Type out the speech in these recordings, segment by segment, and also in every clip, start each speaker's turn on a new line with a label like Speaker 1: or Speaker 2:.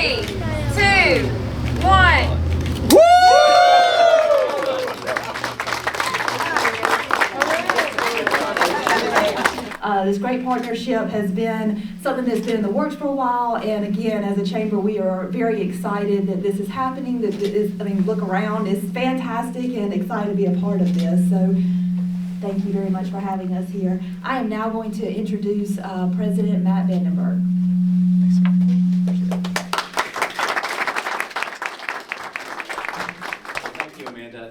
Speaker 1: 3, 2, 1.
Speaker 2: This great partnership has been something that's been in the works for a while, and again, as a chamber, we are very excited that this is happening. Look around, it's fantastic, and excited to be a part of this. So, thank you very much for having us here. I am now going to introduce President Matt Vandenberg.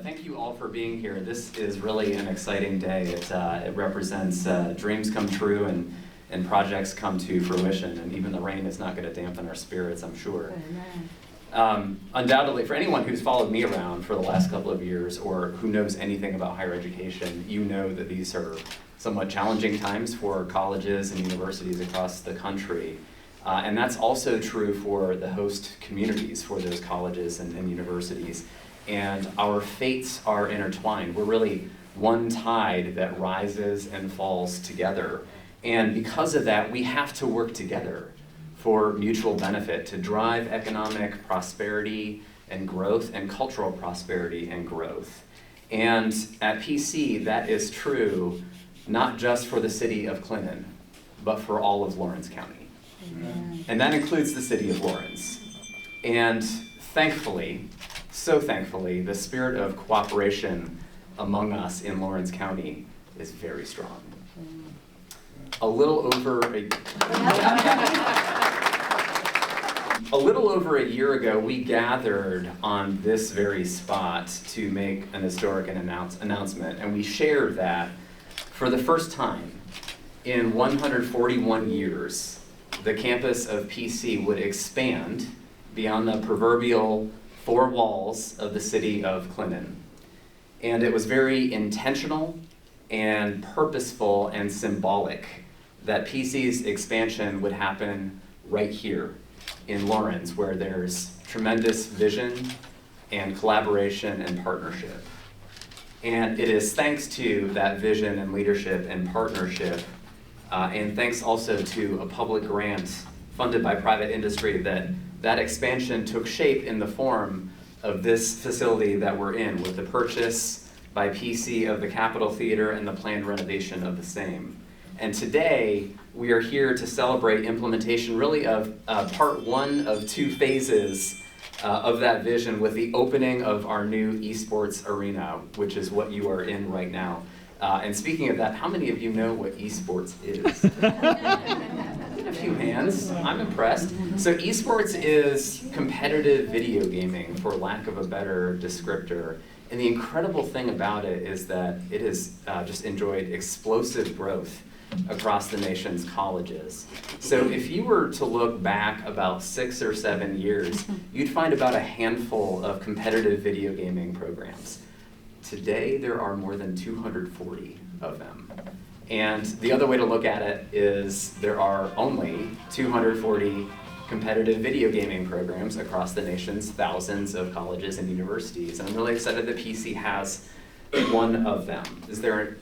Speaker 3: Thank you all for being here. This is really an exciting day. It represents dreams come true and projects come to fruition, and even the rain is not going to dampen our spirits, I'm sure. Undoubtedly, for anyone who's followed me around for the last couple of years or who knows anything about higher education, you know that these are somewhat challenging times for colleges and universities across the country. And that's also true for the host communities for those colleges and universities. And our fates are intertwined. We're really one tide that rises and falls together. And because of that, we have to work together for mutual benefit to drive economic prosperity and growth and cultural prosperity and growth. And at PC, that is true not just for the city of Clinton, but for all of Lawrence County. Amen. And that includes the city of Lawrence. And thankfully, so thankfully, the spirit of cooperation among us in Lawrence County is very strong. A little over a year ago, we gathered on this very spot to make an historic announcement, and we shared that for the first time in 141 years, the campus of PC would expand beyond the proverbial four walls of the city of Clinton. And it was very intentional and purposeful and symbolic that PC's expansion would happen right here in Lawrence, where there's tremendous vision and collaboration and partnership. And it is thanks to that vision and leadership and partnership, and thanks also to a public grant funded by private industry that expansion took shape in the form of this facility that we're in, with the purchase by PC of the Capitol Theater and the planned renovation of the same. And today, we are here to celebrate implementation really of part one of two phases of that vision, with the opening of our new Esports arena, which is what you are in right now. And speaking of that, how many of you know what Esports is? A few hands, I'm impressed. So Esports is competitive video gaming, for lack of a better descriptor. And the incredible thing about it is that it has just enjoyed explosive growth across the nation's colleges. So if you were to look back about 6 or 7 years, you'd find about a handful of competitive video gaming programs. Today, there are more than 240 of them. And the other way to look at it is there are only 240 competitive video gaming programs across the nation's thousands of colleges and universities. And I'm really excited that PC has one of them.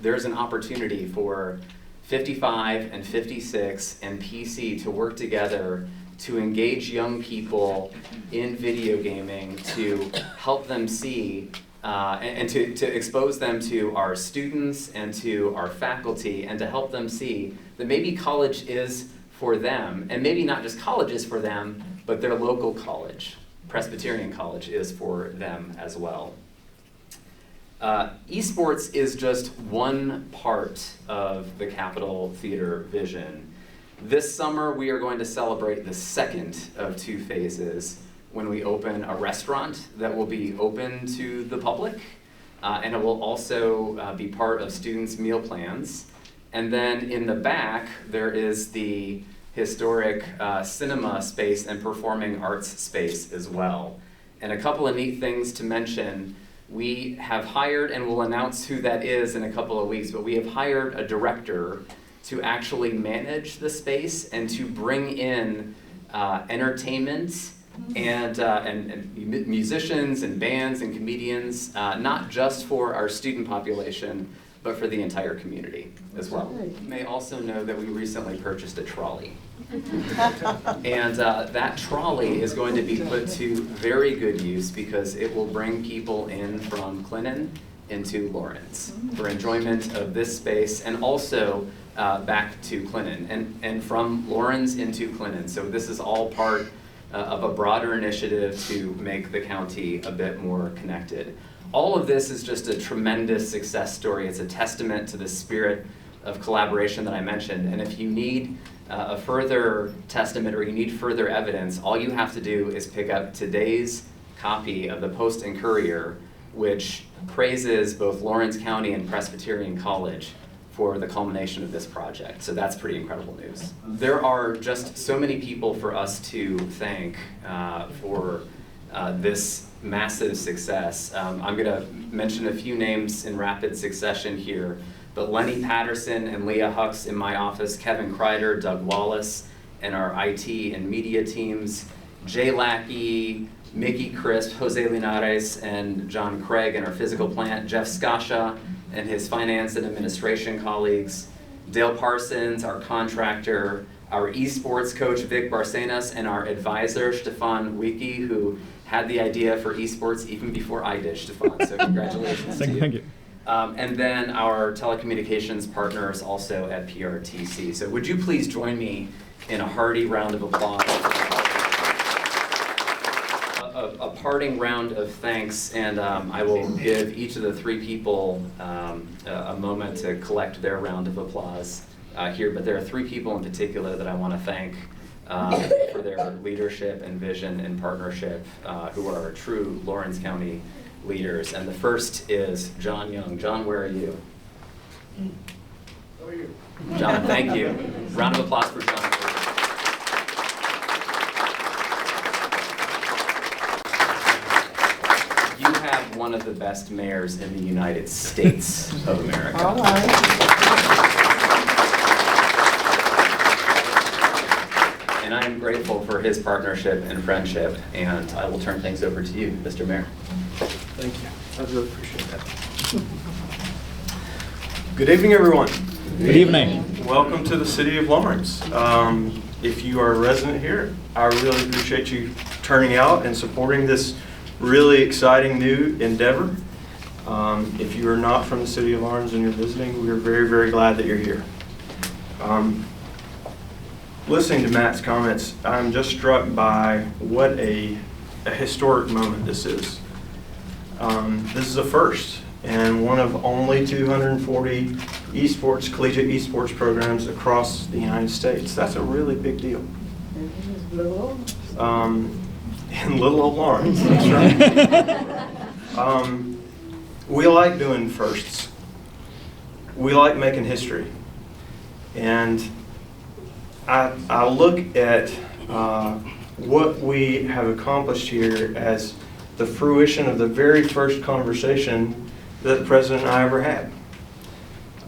Speaker 3: There's an opportunity for 55 and 56 and PC to work together to engage young people in video gaming, to help them see and to expose them to our students and to our faculty, and to help them see that maybe college is for them, and maybe not just college is for them, but their local college, Presbyterian College, is for them as well. Esports is just one part of the Capitol Theater vision. This summer, we are going to celebrate the second of two phases, when we open a restaurant that will be open to the public, and it will also be part of students' meal plans. And then in the back, there is the historic cinema space and performing arts space as well. And a couple of neat things to mention: we have hired, and we'll announce who that is in a couple of weeks, but we have hired a director to actually manage the space and to bring in entertainment and musicians and bands and comedians, not just for our student population, but for the entire community as well. You may also know that we recently purchased a trolley. And that trolley is going to be put to very good use because it will bring people in from Clinton into Lawrence for enjoyment of this space, and also back to Clinton, and from Lawrence into Clinton. So this is all part of a broader initiative to make the county a bit more connected. All of this is just a tremendous success story. It's a testament to the spirit of collaboration that I mentioned. And if you need a further testament or you need further evidence, all you have to do is pick up today's copy of the Post and Courier, which praises both Lawrence County and Presbyterian College for the culmination of this project. So that's pretty incredible news. There are just so many people for us to thank for this massive success. I'm gonna mention a few names in rapid succession here, but Lenny Patterson and Leah Hucks in my office, Kevin Kreider, Doug Wallace, and our IT and media teams, Jay Lackey, Mickey Crisp, Jose Linares, and John Craig in our physical plant, Jeff Skasha and his finance and administration colleagues, Dale Parsons, our contractor, our esports coach, Vic Barcenas, and our advisor, Stefan Wiki, who had the idea for esports even before I did, Stefan, so congratulations to you.
Speaker 4: Thank you.
Speaker 3: And then our telecommunications partners also at PRTC. So would you please join me in a hearty round of applause? A parting round of thanks, and I will give each of the three people a moment to collect their round of applause here, but there are three people in particular that I want to thank for their leadership and vision and partnership, who are true Lawrence County leaders. And the first is John Young. John, where are you?
Speaker 5: How are you?
Speaker 3: John, thank you. Round of applause for John. You have one of the best mayors in the United States of America.
Speaker 5: All right.
Speaker 3: And I am grateful for his partnership and friendship, and I will turn things over to you, Mr. Mayor.
Speaker 5: Thank you. I really appreciate that. Good evening, everyone.
Speaker 4: Good evening.
Speaker 5: Welcome to the city of Lawrence. If you are a resident here, I really appreciate you turning out and supporting this really exciting new endeavor. If you are not from the city of Lawrence and you're visiting, we are very, very glad that you're here. Listening to Matt's comments, I'm just struck by what a historic moment this is. This is a first, and one of only 240 esports, collegiate esports programs across the United States. That's a really big deal. In little old Lawrence, that's right. We like doing firsts. We like making history. And I look at what we have accomplished here as the fruition of the very first conversation that the president and I ever had.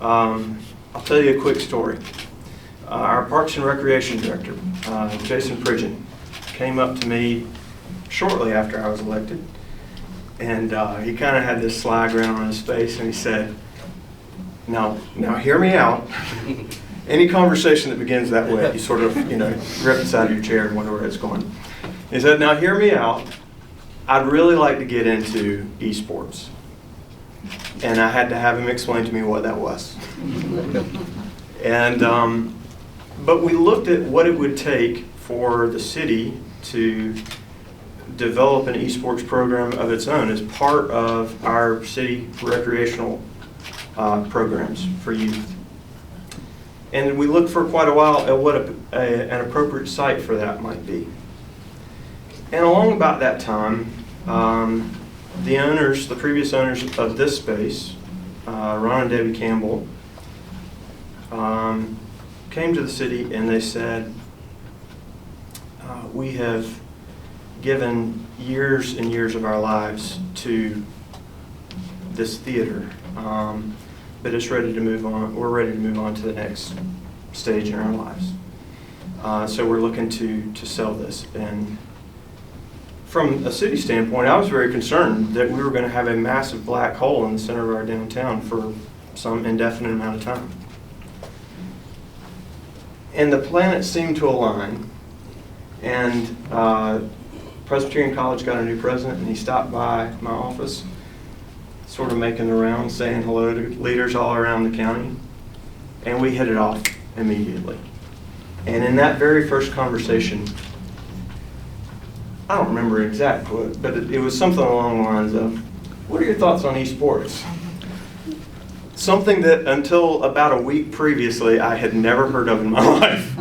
Speaker 5: I'll tell you a quick story. Our Parks and Recreation Director, Jason Pridgeon, came up to me shortly after I was elected, and he kind of had this sly grin on his face, and he said, now hear me out. Any conversation that begins that way, you sort of, grip the side of your chair and wonder where it's going. He said, now hear me out. I'd really like to get into esports. And I had to have him explain to me what that was. And, but we looked at what it would take for the city to develop an esports program of its own as part of our city recreational programs for youth. And we looked for quite a while at what an appropriate site for that might be. And along about that time, the previous owners of this space, Ron and Debbie Campbell, came to the city and they said, we have given years and years of our lives to this theater. But it's ready to move on. We're ready to move on to the next stage in our lives. So we're looking to sell this. And from a city standpoint, I was very concerned that we were going to have a massive black hole in the center of our downtown for some indefinite amount of time. And the planets seemed to align, and Presbyterian College got a new president, and he stopped by my office, sort of making the rounds, saying hello to leaders all around the county, and we hit it off immediately. And in that very first conversation, I don't remember exactly, but it was something along the lines of, what are your thoughts on esports? Something that until about a week previously I had never heard of in my life.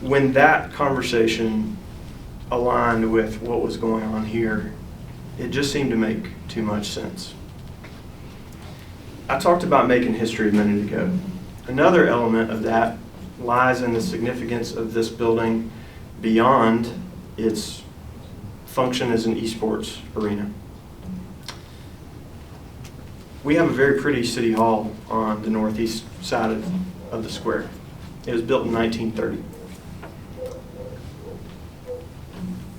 Speaker 5: When that conversation aligned with what was going on here, it just seemed to make too much sense. I talked about making history a minute ago. Another element of that lies in the significance of this building beyond its function as an esports arena. We have a very pretty city hall on the northeast side of the square. It was built in 1930.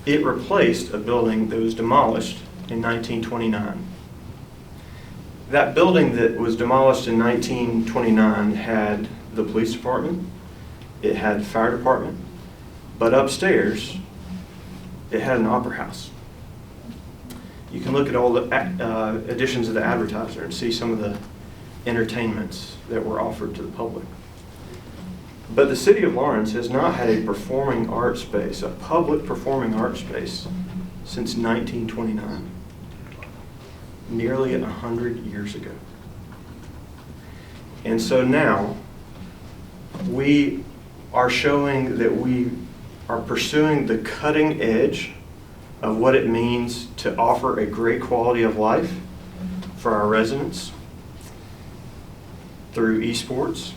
Speaker 5: It replaced a building that was demolished in 1929. That building that was demolished in 1929 had the police department, it had the fire department, but upstairs it had an opera house. You can look at all the editions of the Advertiser and see some of the entertainments that were offered to the public. But the city of Lawrence has not had a performing arts space, a public performing arts space, since 1929, nearly 100 years ago. And so now we are showing that we are pursuing the cutting edge of what it means to offer a great quality of life for our residents through esports.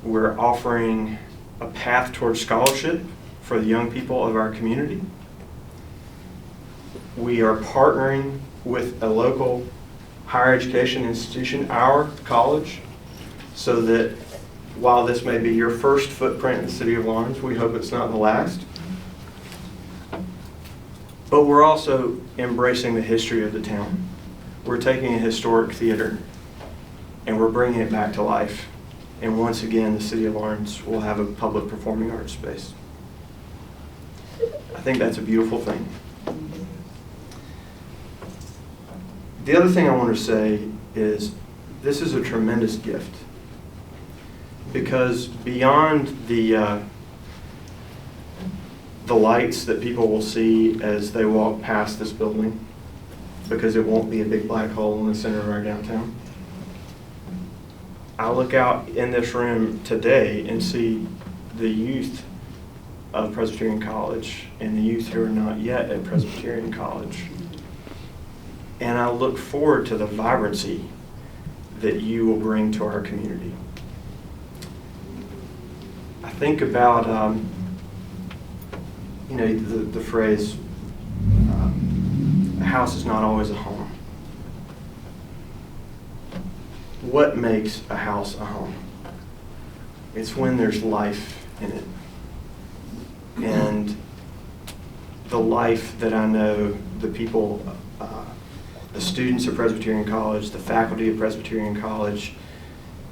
Speaker 5: We're offering a path towards scholarship for the young people of our community. We are partnering with a local higher education institution, our college, so that while this may be your first footprint in the city of Lawrence, we hope it's not the last. But we're also embracing the history of the town. We're taking a historic theater and we're bringing it back to life. And once again, the city of Lawrence will have a public performing arts space. I think that's a beautiful thing. The other thing I want to say is this is a tremendous gift, because beyond the lights that people will see as they walk past this building, because it won't be a big black hole in the center of our downtown, I look out in this room today and see the youth of Presbyterian College and the youth who are not yet at Presbyterian College. And I look forward to the vibrancy that you will bring to our community. I think about, the phrase, a house is not always a home. What makes a house a home? It's when there's life in it. And the life that I know the people, the students of Presbyterian College, the faculty of Presbyterian College,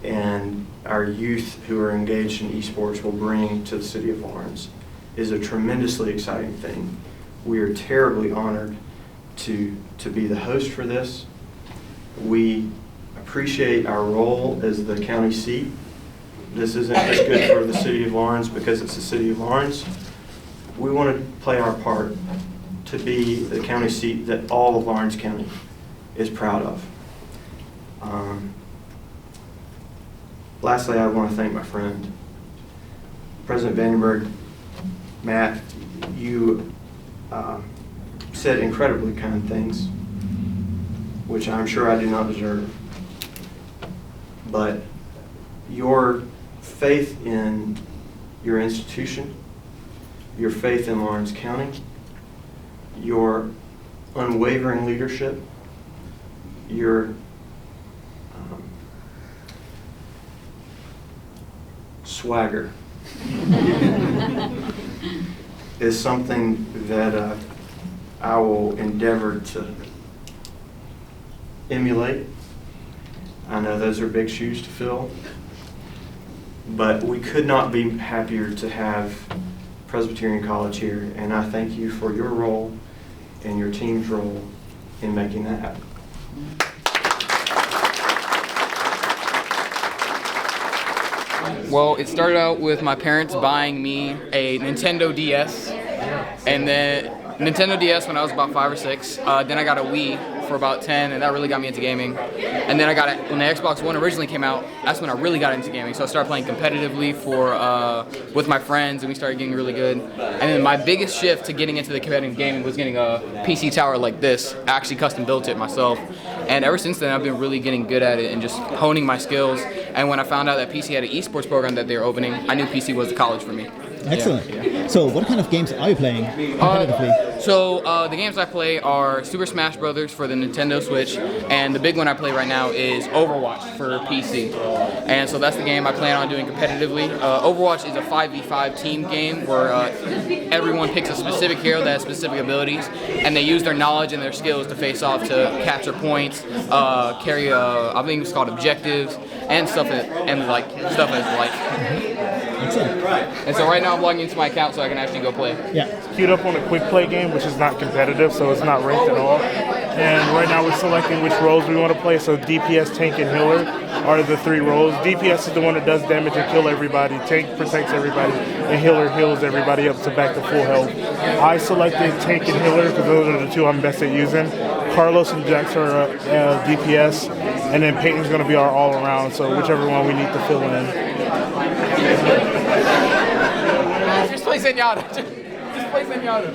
Speaker 5: and our youth who are engaged in esports will bring to the city of Lawrence is a tremendously exciting thing. We are terribly honored to be the host for this. We appreciate our role as the county seat. This isn't just good for the city of Lawrence because it's the city of Lawrence. We want to play our part to be the county seat that all of Lawrence County is proud of. Lastly, I want to thank my friend, President Vandenberg. Matt, you said incredibly kind things, which I'm sure I do not deserve. But your faith in your institution, your faith in Lawrence County, your unwavering leadership, your swagger is something that I will endeavor to emulate I know those are big shoes to fill, but we could not be happier to have Presbyterian College here, and I thank you for your role and your team's role in making that happen.
Speaker 4: Well, it started out with my parents buying me a Nintendo DS, and then Nintendo DS when I was about 5 or 6. Then I got a Wii for about 10, and that really got me into gaming. And then I got it when the Xbox One originally came out. That's when I really got into gaming. So I started playing competitively with my friends, and we started getting really good. And then my biggest shift to getting into the competitive gaming was getting a PC tower like this. I actually custom built it myself. And ever since then, I've been really getting good at it and just honing my skills. And when I found out that PC had an esports program that they were opening, I knew PC was the college for me.
Speaker 6: Excellent. Yeah. So what kind of games are you playing competitively?
Speaker 4: The games I play are Super Smash Brothers for the Nintendo Switch, and the big one I play right now is Overwatch for PC. And so that's the game I plan on doing competitively. Overwatch is a 5v5 team game where everyone picks a specific hero that has specific abilities, and they use their knowledge and their skills to face off to capture points, carry I think it's called objectives, and stuff as like.
Speaker 6: Excellent.
Speaker 4: And so right now I'm logging into my account so I can actually go play.
Speaker 6: Yeah.
Speaker 7: Queued up on a quick play game, which is not competitive, so it's not ranked at all. And right now we're selecting which roles we want to play. So DPS, tank, and healer are the 3 roles. DPS is the one that does damage and kill everybody. Tank protects everybody, and healer heals everybody up to back to full health. I selected tank and healer because those are the 2 I'm best at using. Carlos and Jax are DPS, and then Peyton's going to be our all-around. So whichever one we need to fill in.
Speaker 4: Just play Zenyatta. Just play Zenyatta.